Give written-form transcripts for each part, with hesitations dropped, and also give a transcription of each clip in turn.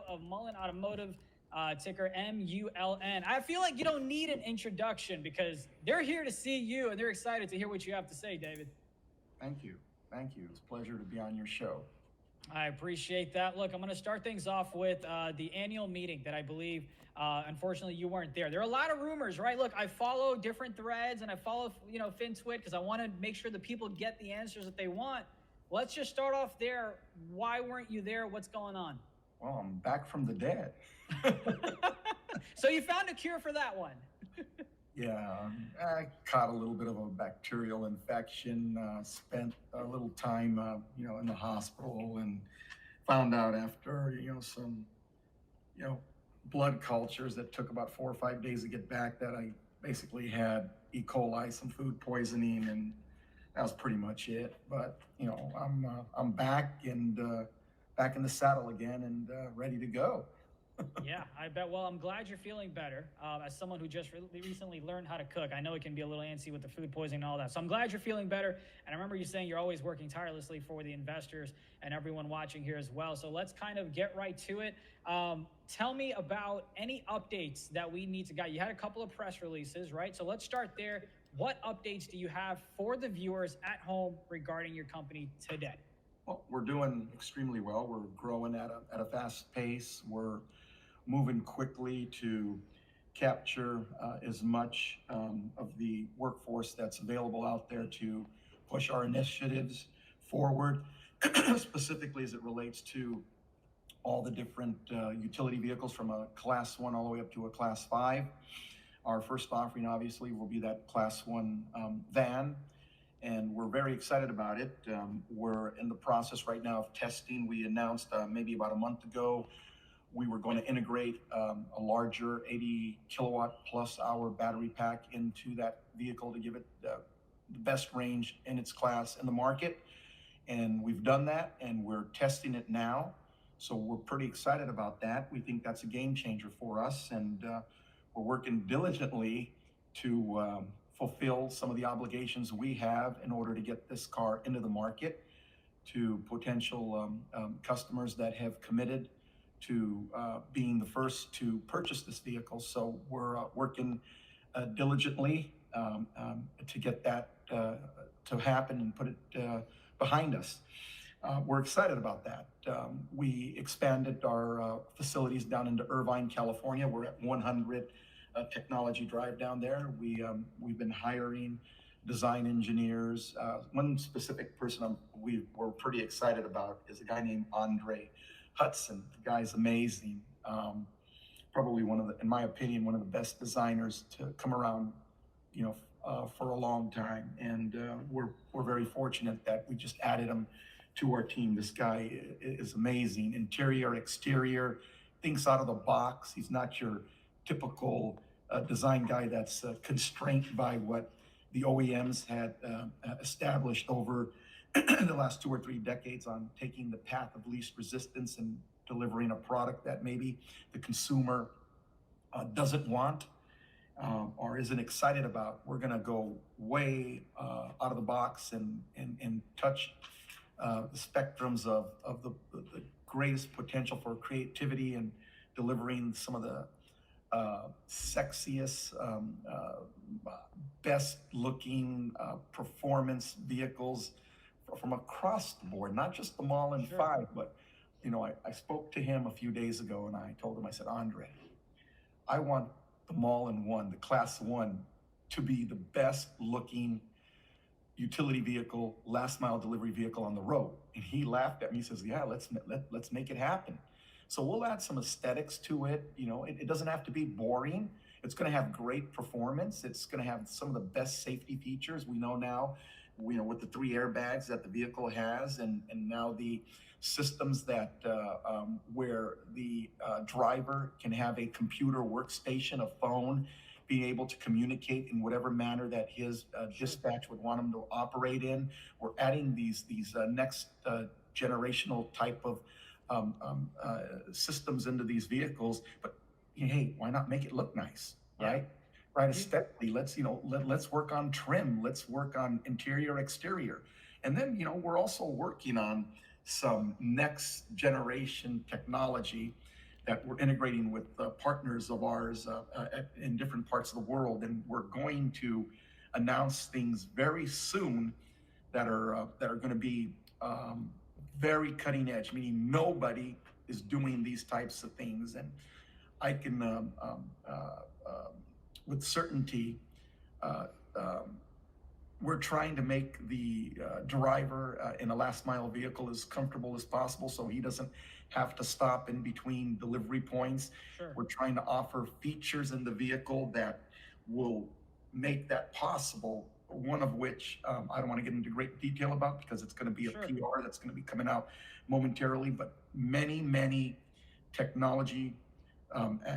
of Mullen Automotive, ticker MULN. I feel like you don't need an introduction because they're here to see you and they're excited to hear what you have to say, David. Thank you. Thank you. It's a pleasure to be on your show. I appreciate that. Look, I'm going to start things off with the annual meeting that I believe, unfortunately, you weren't there. There are a lot of rumors, right? Look, I follow different threads and I follow, FinTwit because I want to make sure the people get the answers that they want. Let's just start off there. Why weren't you there? What's going on? Well, I'm back from the dead. So you found a cure for that one. Yeah, I caught a little bit of a bacterial infection, spent a little time, in the hospital, and found out after, some, blood cultures that took about 4 or 5 days to get back that I basically had E. coli, some food poisoning, and that was pretty much it. But, I'm back and back in the saddle again and ready to go. Yeah, I bet. Well, I'm glad you're feeling better. As someone who just recently learned how to cook, I know it can be a little antsy with the food poisoning and all that. So I'm glad you're feeling better. And I remember you saying you're always working tirelessly for the investors and everyone watching here as well. So let's kind of get right to it. Tell me about any updates that we need to get. You had a couple of press releases, right? So let's start there. What updates do you have for the viewers at home regarding your company today? Well, we're doing extremely well. We're growing at a fast pace. We're moving quickly to capture as much of the workforce that's available out there to push our initiatives forward, specifically as it relates to all the different utility vehicles from a Class 1 all the way up to a Class 5. Our first offering, obviously, will be that Class 1 van, and we're very excited about it. We're in the process right now of testing. We announced maybe about a month ago we were going to integrate a larger 80 kilowatt plus hour battery pack into that vehicle to give it the best range in its class in the market. And we've done that and we're testing it now. So we're pretty excited about that. We think that's a game changer for us, and we're working diligently to fulfill some of the obligations we have in order to get this car into the market to potential customers that have committed to being the first to purchase this vehicle. So we're working diligently to get that to happen and put it behind us. We're excited about that. We expanded our facilities down into Irvine, California. We're at 100 Technology Drive down there. We've been hiring design engineers. One specific person we're pretty excited about is a guy named Andre Hudson. The guy's amazing. Probably in my opinion, one of the best designers to come around, for a long time. And we're very fortunate that we just added him to our team. This guy is amazing. Interior, exterior, thinks out of the box. He's not your typical design guy that's constrained by what the OEMs had established over the last 2 or 3 decades on taking the path of least resistance and delivering a product that maybe the consumer doesn't want or isn't excited about. We're going to go way out of the box and touch the spectrums of the greatest potential for creativity and delivering some of the sexiest, best looking performance vehicles from across the board, not just the Mullen 5, but I spoke to him a few days ago and I told him, I said, Andre, I want the Mullen 1, the Class 1, to be the best looking utility vehicle, last mile delivery vehicle on the road. And he laughed at me. He says, yeah, let's make it happen. So we'll add some aesthetics to it. It doesn't have to be boring. It's going to have great performance. It's going to have some of the best safety features we know now, with the 3 airbags that the vehicle has, and now the systems that where the driver can have a computer workstation, a phone, being able to communicate in whatever manner that his dispatch would want him to operate in. We're adding these next generational type of systems into these vehicles, but hey, why not make it look nice, right? Right, aesthetically, let's work on trim, let's work on interior, exterior, and then we're also working on some next generation technology that we're integrating with partners of ours in different parts of the world, and we're going to announce things very soon that are going to be very cutting edge, meaning nobody is doing these types of things. And I can, with certainty, uh, um, we're trying to make the driver in a last mile vehicle as comfortable as possible so he doesn't have to stop in between delivery points. Sure. We're trying to offer features in the vehicle that will make that possible. One of which I don't want to get into great detail about because it's going to be a Sure. PR that's going to be coming out momentarily, but many technology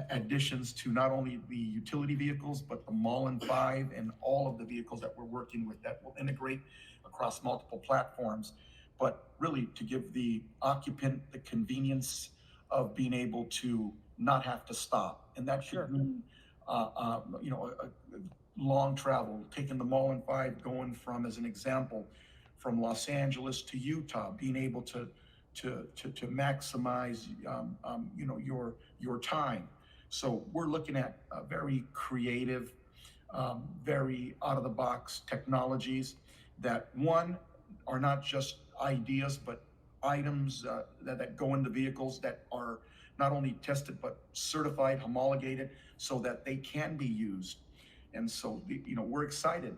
additions to not only the utility vehicles, but the Mullen 5 and all of the vehicles that we're working with that will integrate across multiple platforms, but really to give the occupant the convenience of being able to not have to stop. And that Sure. should mean, a long travel, taking the Mullen 5, going from, as an example, from Los Angeles to Utah, being able to maximize your time. So we're looking at very creative, very out of the box technologies that, one, are not just ideas but items that go into vehicles that are not only tested but certified, homologated, so that they can be used. And so we're excited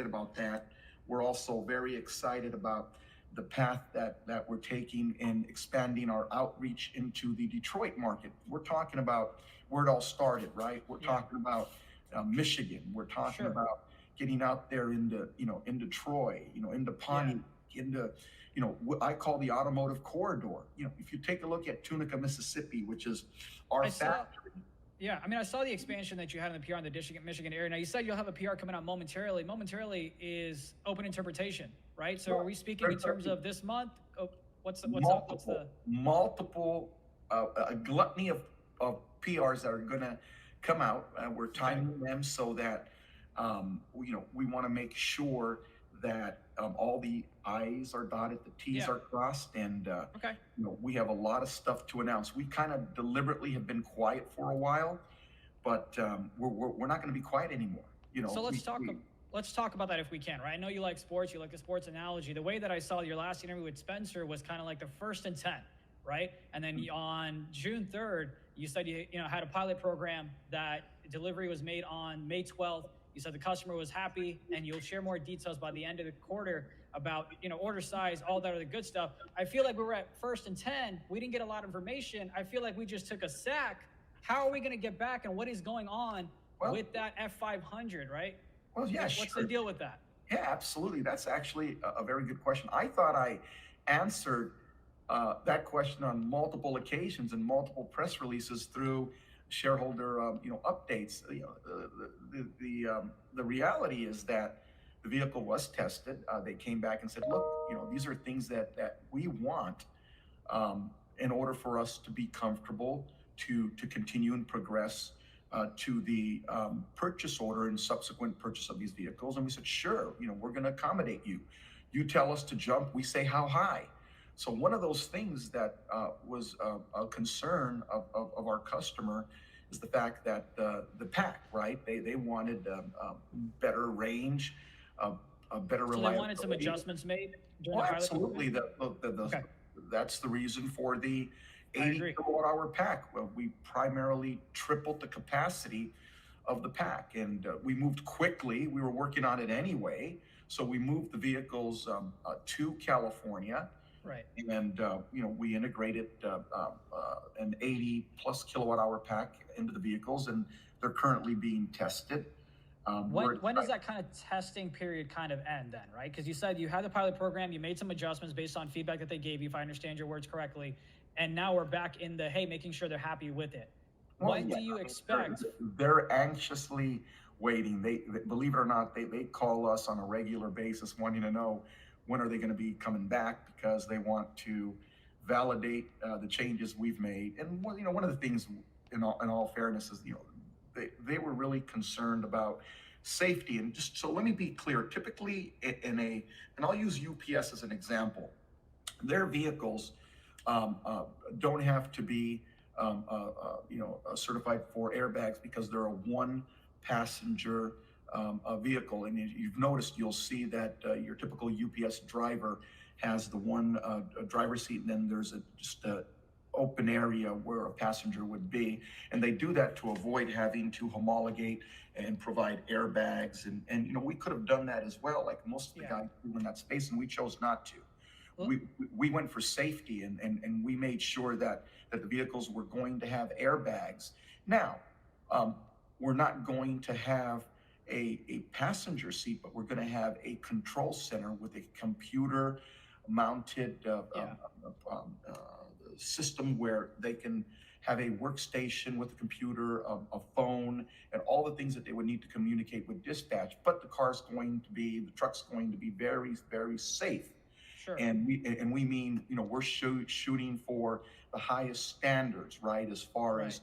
about that. We're also very excited about the path that we're taking in expanding our outreach into the Detroit market. We're talking about where it all started, right? We're talking about Michigan. We're talking Sure. about getting out there into Troy, into Pawnee, into what I call the automotive corridor. If you take a look at Tunica, Mississippi, which is our factory. Yeah, I mean, I saw the expansion that you had in the PR in the Michigan area. Now, you said you'll have a PR coming out momentarily. Momentarily is open interpretation, right? So, are we speaking in terms of this month? Oh, what's the multiple a gluttony of PRs that are going to come out. We're timing them so that we want to make sure that all the I's are dotted, the T's are crossed, and we have a lot of stuff to announce. We kind of deliberately have been quiet for a while, but we're not going to be quiet anymore. So let's talk about that if we can, right? I know you like sports, you like the sports analogy. The way that I saw your last interview with Spencer was kind of like the 1st and 10, right? And then on June 3rd, you said you had a pilot program that delivery was made on May 12th. You said the customer was happy, and you'll share more details by the end of the quarter about order size, all that other good stuff. I feel like we were at 1st and 10. We didn't get a lot of information. I feel like we just took a sack. How are we going to get back, and what is going on with that F500, right? Well, yeah, What's the deal with that? Yeah, absolutely. That's actually a very good question. I thought I answered that question on multiple occasions and multiple press releases through shareholder updates. The reality is that the vehicle was tested. They came back and said, look, these are things that we want in order for us to be comfortable to continue and progress to the purchase order and subsequent purchase of these vehicles. And we said, sure, we're going to accommodate you. You tell us to jump, we say how high. So one of those things that was a concern of our customer is the fact that the pack, right? They wanted better range, a better reliability. So they wanted some adjustments made during the pilot absolutely. Okay. That's the reason for the 80 kilowatt-hour pack. Well, we primarily tripled the capacity of the pack, and we moved quickly. We were working on it anyway, so we moved the vehicles to California. Right. And we integrated an 80 plus kilowatt hour pack into the vehicles, and they're currently being tested. When does that kind of testing period kind of end then, right? Because you said you had the pilot program, you made some adjustments based on feedback that they gave you, if I understand your words correctly, and now we're back in the, hey, making sure they're happy with it. When do you expect? They're anxiously waiting. They believe it or not, they call us on a regular basis wanting to know when are they going to be coming back, because they want to validate the changes we've made. And one of the things, in all fairness, is they were really concerned about safety. And just so let me be clear, typically and I'll use UPS as an example, their vehicles don't have to be certified for airbags because they're a one passenger vehicle. And you've noticed, you'll see that your typical UPS driver has the one driver's seat, and then there's just a open area where a passenger would be. And they do that to avoid having to homologate and provide airbags. And we could have done that as well, like most of the guys do in that space, and we chose not to. Well, we went for safety, and we made sure that the vehicles were going to have airbags. Now, we're not going to have a passenger seat, but we're going to have a control center with a computer mounted system where they can have a workstation with a computer, a phone, and all the things that they would need to communicate with dispatch. But the truck's going to be very, very safe. Sure. And we mean, we're shooting for the highest standards, right, as far as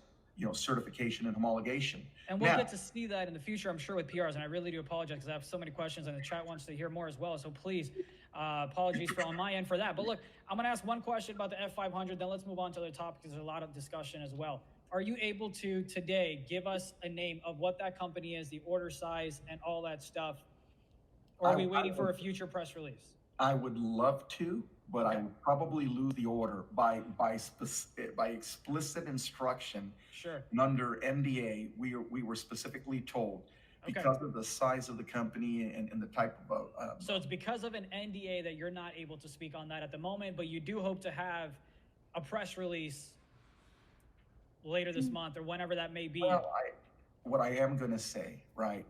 certification and homologation. And we'll get to see that in the future, I'm sure, with PRs. And I really do apologize because I have so many questions, and the chat wants to hear more as well. So please, apologies on my end for that. But look, I'm going to ask one question about the F500, then let's move on to other topics. There's a lot of discussion as well. Are you able to today give us a name of what that company is, the order size, and all that stuff? Or are we waiting for a future press release? I would love to, but I would probably lose the order by explicit instruction. Sure. And under NDA, we were specifically told, because of the size of the company and the type of so it's because of an NDA that you're not able to speak on that at the moment, but you do hope to have a press release later this month or whenever that may be. Well, what I am going to say, right,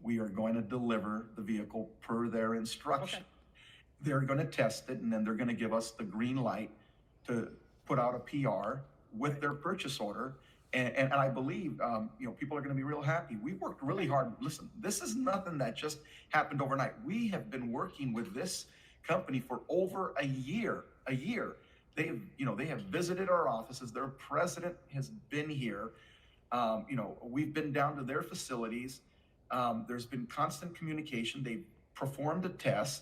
we are going to deliver the vehicle per their instruction. They're going to test it, and then they're going to give us the green light to put out a PR with their purchase order. And I believe, people are going to be real happy. We worked really hard. Listen, this is nothing that just happened overnight. We have been working with this company for over a year. They have visited our offices. Their president has been here. We've been down to their facilities. There's been constant communication. They performed a test.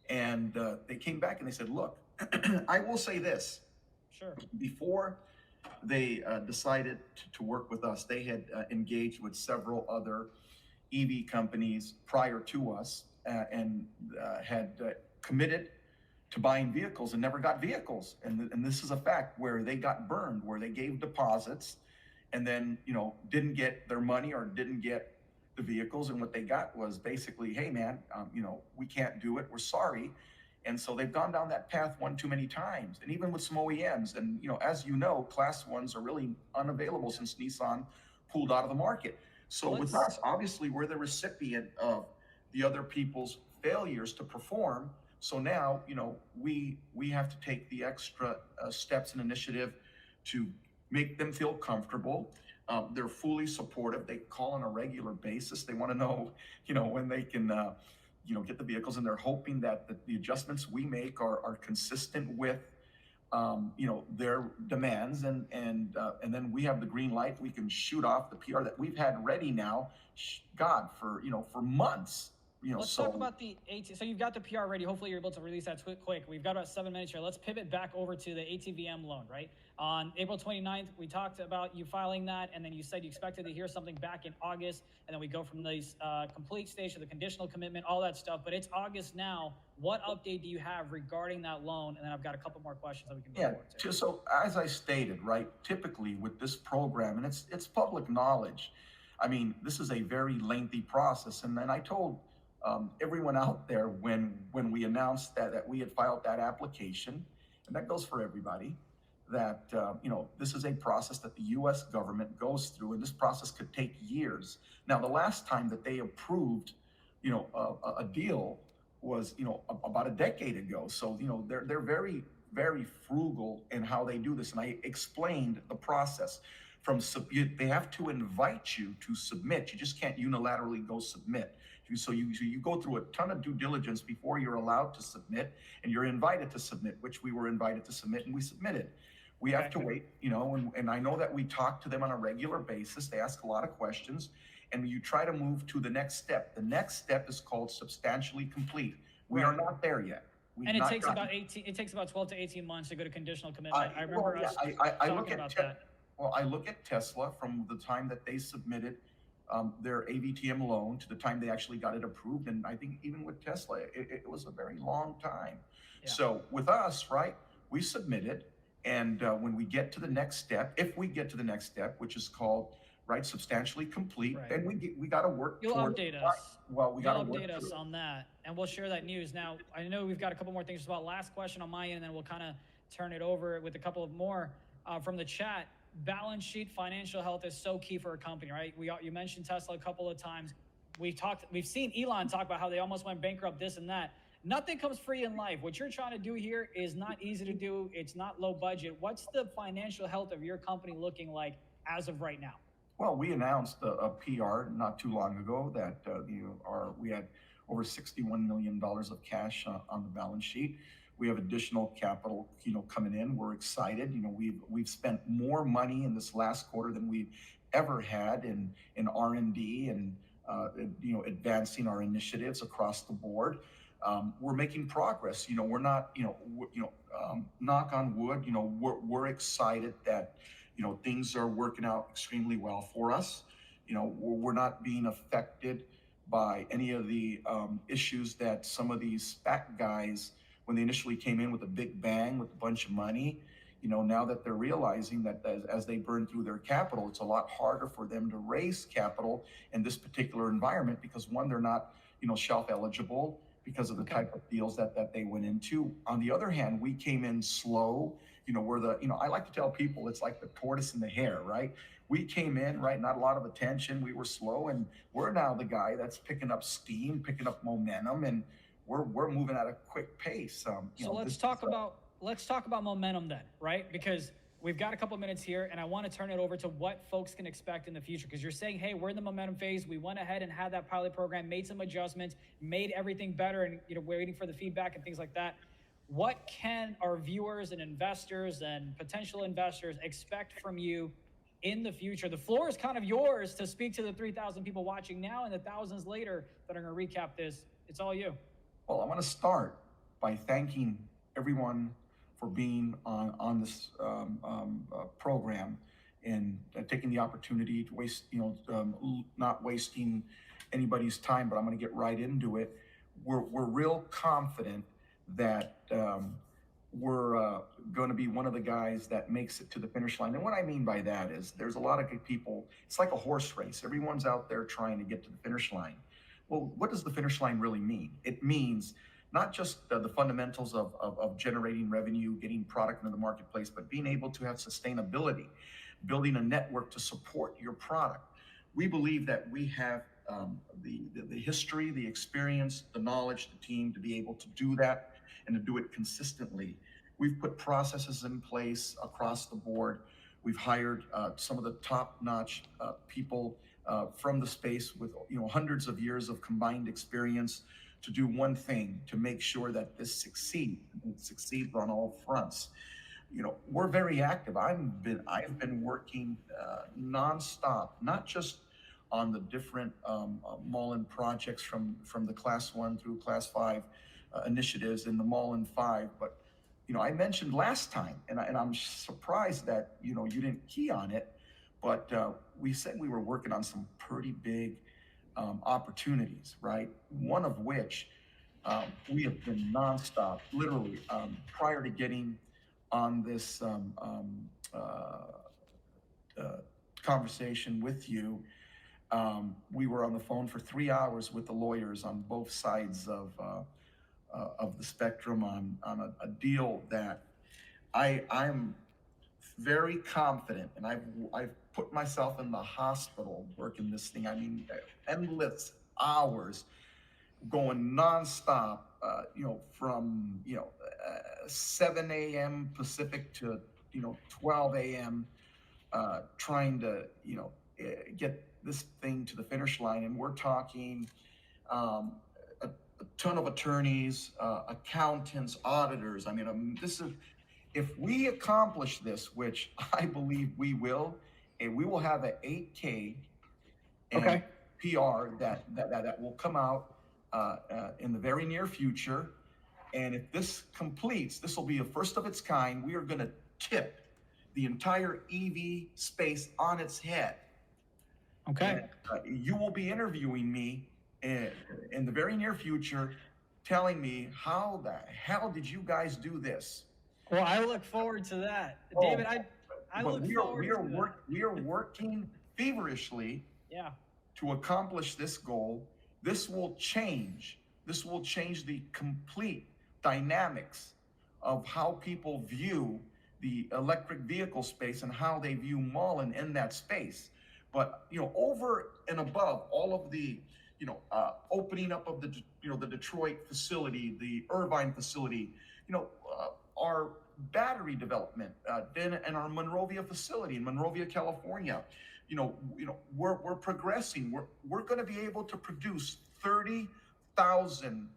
And they came back and they said, look, I will say this. Sure. Before they decided to work with us, they had engaged with several other EV companies prior to us and had committed to buying vehicles and never got vehicles. And this is a fact where they got burned, where they gave deposits and then, didn't get their money or didn't get the vehicles, and what they got was basically, hey man, we can't do it, we're sorry. And so they've gone down that path one too many times, and even with some OEMs. And as class ones are really unavailable since Nissan pulled out of the market. So with us, obviously we're the recipient of the other people's failures to perform. So now, we have to take the extra steps and initiative to make them feel comfortable. They're fully supportive. They call on a regular basis. They want to know, when they can, get the vehicles, and they're hoping that the adjustments we make are consistent with, their demands. And then we have the green light. We can shoot off the PR that we've had ready now, for months. Let's talk about the so you've got the PR ready. Hopefully you're able to release that quick. We've got about 7 minutes here. Let's pivot back over to the ATVM loan, right? On April 29th, we talked about you filing that, and then you said you expected to hear something back in August, and then we go from the complete stage to the conditional commitment, all that stuff. But it's August now. What update do you have regarding that loan? And then I've got a couple more questions that we can move forward to. So as I stated, right, typically with this program, and it's public knowledge, I mean, this is a very lengthy process. And then I told everyone out there when we announced that we had filed that application, and that goes for everybody, that this is a process that the U.S. government goes through, and this process could take years. Now, the last time that they approved, a deal was, about a decade ago. So, they're very, very frugal in how they do this, and I explained the process. They have to invite you to submit. You just can't unilaterally go submit. So you go through a ton of due diligence before you're allowed to submit, and you're invited to submit, which we were invited to submit, and we submitted. We have to wait, and I know that we talk to them on a regular basis. They ask a lot of questions, and you try to move to the next step. The next step is called substantially complete. We are not there yet. And it takes about 12 to 18 months to go to conditional commitment. I remember us talking about that. Well, I look at Tesla from the time that they submitted their ATVM loan to the time they actually got it approved. And I think even with Tesla, it was a very long time. Yeah. So with us, right, we submitted. And when we get to the next step, if we get to the next step, which is called, right, substantially complete, Right. then we got to work You'll toward, update right, us. well, we got to You'll work update us through it. on that, and we'll share that news. Now, I know we've got a couple more things about. Last question on my end, and then we'll kind of turn it over with a couple of more from the chat. Balance sheet, financial health is so key for a company, right? You mentioned Tesla a couple of times. We've seen Elon talk about how they almost went bankrupt, this and that. Nothing comes free in life. What you're trying to do here is not easy to do. It's not low budget. What's the financial health of your company looking like as of right now? Well, we announced a PR not too long ago that we had over $61 million of cash on the balance sheet. We have additional capital, coming in. We're excited. We've spent more money in this last quarter than we've ever had in R&D and advancing our initiatives across the board. We're making progress. We're not, knock on wood. We're excited that things are working out extremely well for us. We're not being affected by any of the issues that some of these SPAC guys, when they initially came in with a big bang with a bunch of money, now that they're realizing that as they burn through their capital, it's a lot harder for them to raise capital in this particular environment because one, they're not, shelf eligible because of the type of deals that they went into. On the other hand, we came in slow. We're I like to tell people it's like the tortoise and the hare, right? We came in, right, not a lot of attention. We were slow, and we're now the guy that's picking up steam, picking up momentum, and we're moving at a quick pace. So let's talk about momentum then, right? Because we've got a couple of minutes here, and I want to turn it over to what folks can expect in the future. Because you're saying, hey, we're in the momentum phase. We went ahead and had that pilot program, made some adjustments, made everything better, and waiting for the feedback and things like that. What can our viewers and investors and potential investors expect from you in the future? The floor is kind of yours to speak to the 3,000 people watching now and the thousands later that are going to recap this. It's all you. Well, I want to start by thanking everyone for being on this program and taking the opportunity to waste, not wasting anybody's time, but I'm going to get right into it. We're real confident that we're going to be one of the guys that makes it to the finish line. And what I mean by that is there's a lot of good people. It's like a horse race. Everyone's out there trying to get to the finish line. Well, what does the finish line really mean? It means not just the fundamentals of generating revenue, getting product into the marketplace, but being able to have sustainability, building a network to support your product. We believe that we have the history, the experience, the knowledge, the team to be able to do that and to do it consistently. We've put processes in place across the board. We've hired some of the top-notch people from the space with hundreds of years of combined experience to do one thing, to make sure that this succeeds on all fronts. We're very active. I've been working nonstop, not just on the different Mullen projects from the Class 1 through Class 5 initiatives in the Mullen 5, but I mentioned last time, and I'm surprised that you didn't key on it, but we said we were working on some pretty big opportunities, right? One of which we have been nonstop, literally, prior to getting on this conversation with you. We were on the phone for 3 hours with the lawyers on both sides of the spectrum on a deal that I'm very confident, and I've put myself in the hospital working this thing. I mean, endless hours, going nonstop. From 7 a.m. Pacific to 12 a.m. Trying to get this thing to the finish line, and we're talking a ton of attorneys, accountants, auditors. I mean, if we accomplish this, which I believe we will, and we will have an 8K and PR that will come out in the very near future. And if this completes, this will be a first of its kind. We are going to tip the entire EV space on its head. Okay. And, you will be interviewing me in the very near future, telling me how the hell did you guys do this? Well, I look forward to that, Oh, David. I but look forward to that. we are working feverishly Yeah. to accomplish this goal. This will change. This will change the complete dynamics of how people view the electric vehicle space and how they view Mullen in that space. But over and above all of the opening up of the the Detroit facility, the Irvine facility, our battery development, then in our Monrovia facility in Monrovia, California, we're progressing. We're going to be able to produce 30,000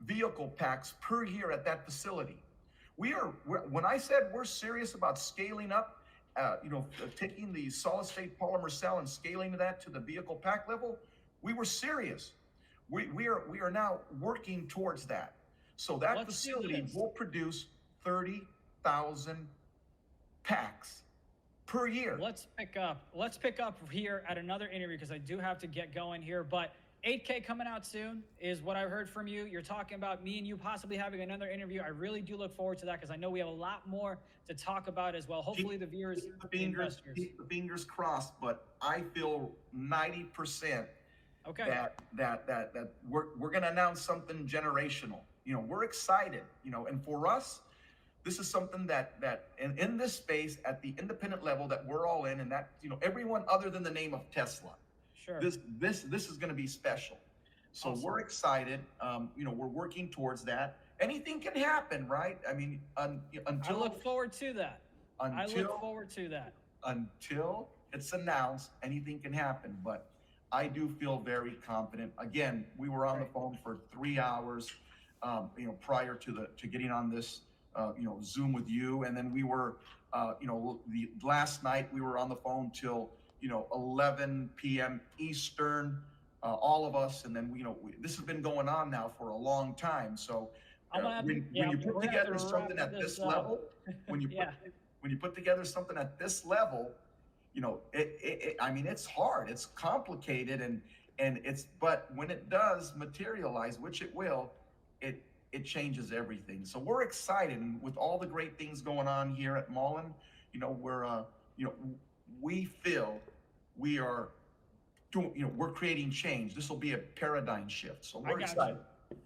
vehicle packs per year at that facility. When I said we're serious about scaling up, taking the solid state polymer cell and scaling that to the vehicle pack level, we were serious. We are now working towards that. So that facility will produce 30,000 packs per year. Let's pick up here at another interview because I do have to get going here. But 8K coming out soon is what I heard from you. You're talking about me and you possibly having another interview. I really do look forward to that because I know we have a lot more to talk about as well. Hopefully the viewers, keep the fingers crossed, but I feel 90% that we're going to announce something generational. We're excited, and for us, this is something that in this space at the independent level that we're all in, and that everyone other than the name of Tesla. Sure. This is going to be special. So awesome. We're excited. We're working towards that. Anything can happen, right? I mean, until I look forward to that. I look forward to that. Until it's announced, anything can happen. But I do feel very confident. Again, we were on the phone for 3 hours, prior to getting on this, Zoom with you, and then we were, the last night we were on the phone till 11 p.m. Eastern, all of us, and then this has been going on now for a long time. So when you put together something at this level, when you put together something at this level, I mean, it's hard, it's complicated, and but when it does materialize, which it will, it changes everything. So we're excited, and with all the great things going on here at Mullen, we feel we are doing, we're creating change. This will be a paradigm shift. So we're excited.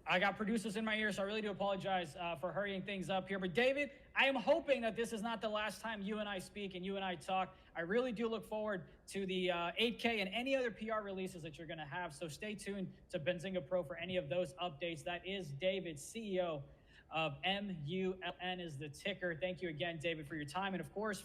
I got producers in my ear, so I really do apologize for hurrying things up here. But David, I am hoping that this is not the last time you and I speak and you and I talk. I really do look forward to the 8K and any other PR releases that you're going to have. So stay tuned to Benzinga Pro for any of those updates. That is David, CEO of MULN is the ticker. Thank you again, David, for your time. And of course,